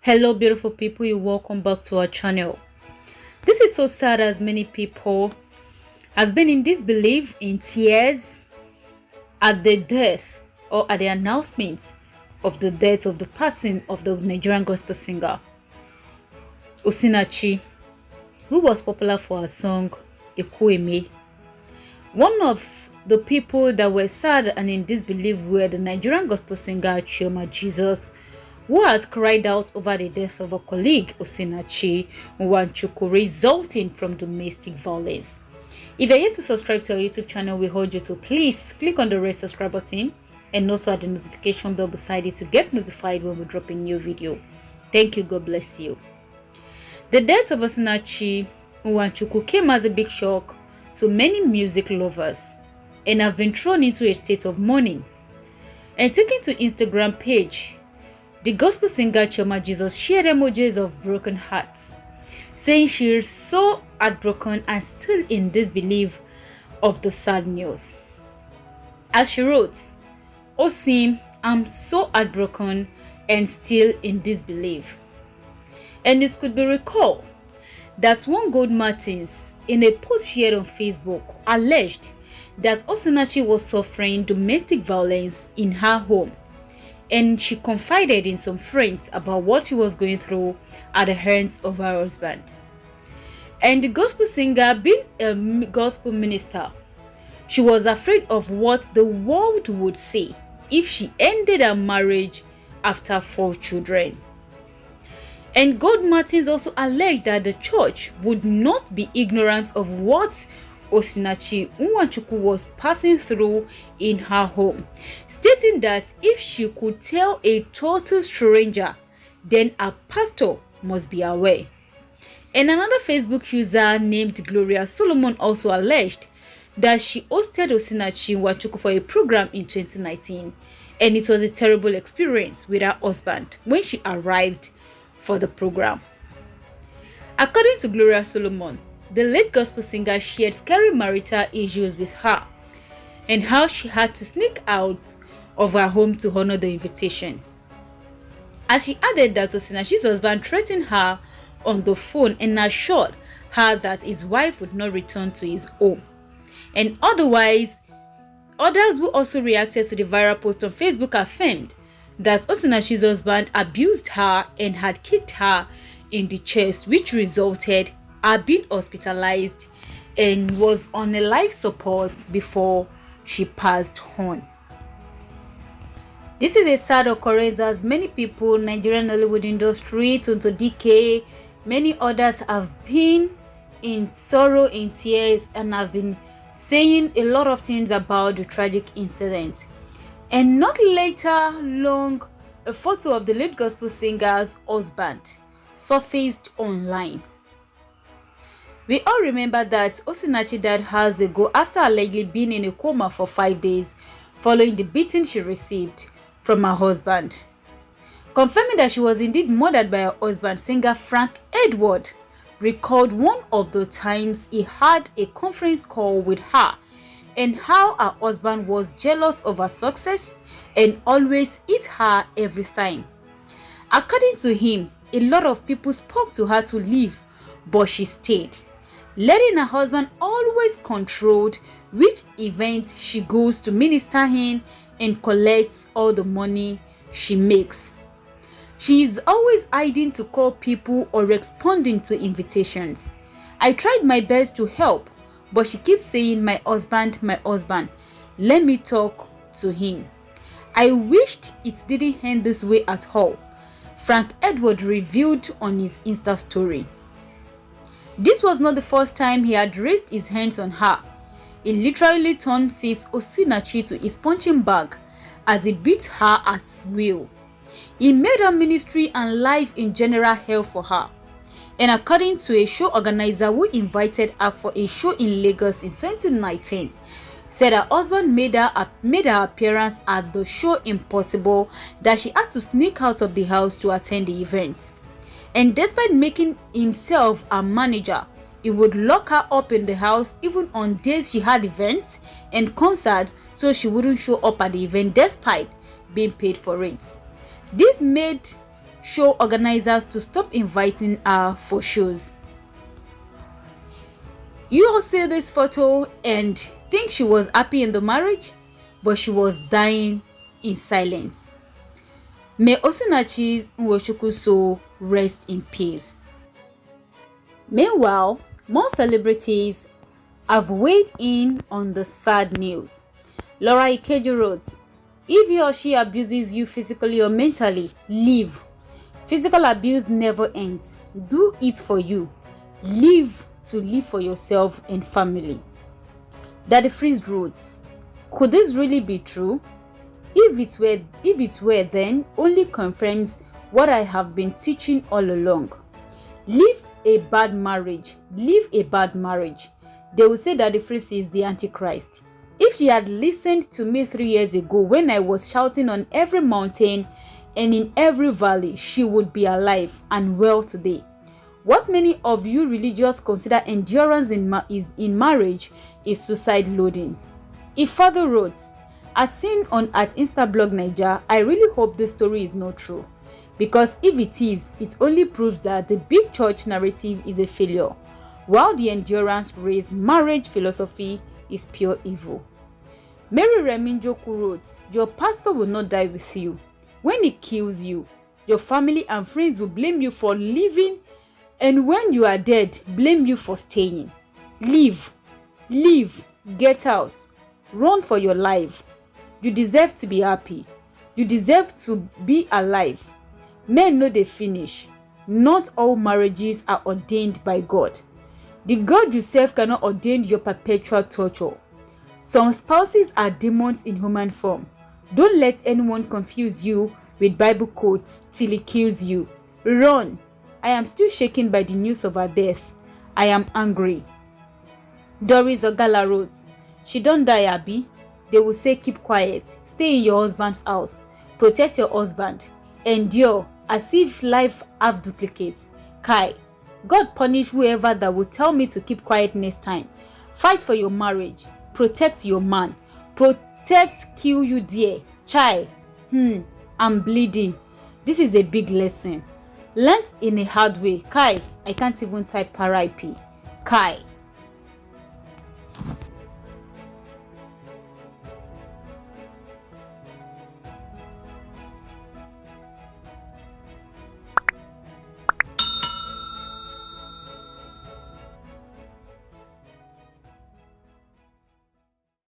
Hello beautiful people, you welcome back to our channel. This is so sad as many people has been in disbelief, in tears at the death or at the announcement of the death of the passing of the Nigerian gospel singer Osinachi, who was popular for her song EKWUEME. One of the people that were sad and in disbelief were the Nigerian gospel singer Chioma, jeaus, who has cried out over the death of a colleague, Osinachi Nwachukwu, resulting from domestic violence. If you're yet to subscribe to our YouTube channel, we urge you to please click on the red subscribe button and also at the notification bell beside it to get notified when we drop a new video. Thank you. God bless you. The death of Osinachi Nwachukwu came as a big shock to many music lovers and have been thrown into a state of mourning. And taking to Instagram page, the gospel singer Chioma jeaus shared emojis of broken hearts, saying she is so heartbroken and still in disbelief of the sad news. As she wrote, "Osim, I'm so heartbroken and still in disbelief." And it could be recalled that one Gold Martins, in a post shared on Facebook, alleged that Osinachi was suffering domestic violence in her home, and she confided in some friends about what she was going through at the hands of her husband. And the gospel singer, being a gospel minister, she was afraid of what the world would say if she ended her marriage after 4 children. And Gold Martins also alleged that the church would not be ignorant of what Osinachi Nwachukwu was passing through in her home, stating that if she could tell a total stranger, then a pastor must be aware. And another Facebook user named Gloria Solomon also alleged that she hosted Osinachi Nwachukwu for a program in 2019, and it was a terrible experience with her husband when she arrived for the program. According to Gloria Solomon, the late gospel singer shared scary marital issues with her and how she had to sneak out of her home to honor the invitation. As she added that Osinachi's husband threatened her on the phone and assured her that his wife would not return to his home. And otherwise, others who also reacted to the viral post on Facebook affirmed that Osinachi's husband abused her and had kicked her in the chest, which resulted her being hospitalized and was on a life support before she passed on. This is a sad occurrence as many people, Nigerian Hollywood industry, Tonto DK, many others have been in sorrow, in tears, and have been saying a lot of things about the tragic incident. And not later long, a photo of the late gospel singer's husband surfaced online. We all remember that Osinachi died hours ago after allegedly being in a coma for 5 days following the beating she received from her husband. Confirming that she was indeed murdered by her husband, singer Frank Edward recalled one of the times he had a conference call with her and how her husband was jealous of her success and always hit her every time. According to him, a lot of people spoke to her to leave, but she stayed, letting her husband always control which events she goes to minister in and collects all the money she makes. She is always hiding to call people or responding to invitations. I tried my best to help, but she keeps saying, my husband, let me talk to him. I wished it didn't end this way at all," Frank Edward revealed on his Insta story. This was not the first time he had raised his hands on her. He literally turned sis Osinachi to his punching bag as he beat her at will. He made her ministry and life in general hell for her. And according to a show organizer who invited her for a show in Lagos in 2019, said her husband made her appearance at the show impossible, that she had to sneak out of the house to attend the event. And despite making himself a manager, he would lock her up in the house even on days she had events and concerts, so she wouldn't show up at the event despite being paid for it. This made show organizers to stop inviting her for shows. You all see this photo and think she was happy in the marriage, but she was dying in silence. May Osinachi's Nwachukwu soul rest in peace. Meanwhile, more celebrities have weighed in on the sad news. Laura Ikeju wrote, "If he or she abuses you physically or mentally, leave. Physical abuse never ends. Do it for you. Live to live for yourself and family." Daddy Freeze wrote, "Could this really be true? If it were, then only confirms what I have been teaching all along. Live a bad marriage. Live a bad marriage." They will say that the Freeze is the Antichrist. If she had listened to me 3 years ago when I was shouting on every mountain and in every valley, she would be alive and well today. What many of you religious consider endurance in marriage is suicide loading. If Father wrote, "As seen on at Instablog Niger, I really hope this story is not true. Because if it is, it only proves that the big church narrative is a failure, while the endurance race marriage philosophy is pure evil." Mary Reminjoku wrote, "Your pastor will not die with you. When he kills you, your family and friends will blame you for leaving, and when you are dead, blame you for staying. Leave, get out, run for your life. You deserve to be happy. You deserve to be alive. Men know they finish. Not all marriages are ordained by God. The God you serve cannot ordain your perpetual torture. Some spouses are demons in human form. Don't let anyone confuse you with Bible quotes till he kills you. Run. I am still shaken by the news of her death. I am angry." Doris Ogala wrote, "She don't die, Abi. They will say keep quiet. Stay in your husband's house. Protect your husband. Endure as if life have duplicates. Kai, God punish whoever that will tell me to keep quiet next time. Fight for your marriage. Protect your man. Protect, kill you dear. Chai. I'm bleeding. This is a big lesson. Learned in a hard way. Kai, I can't even type RIP. Kai."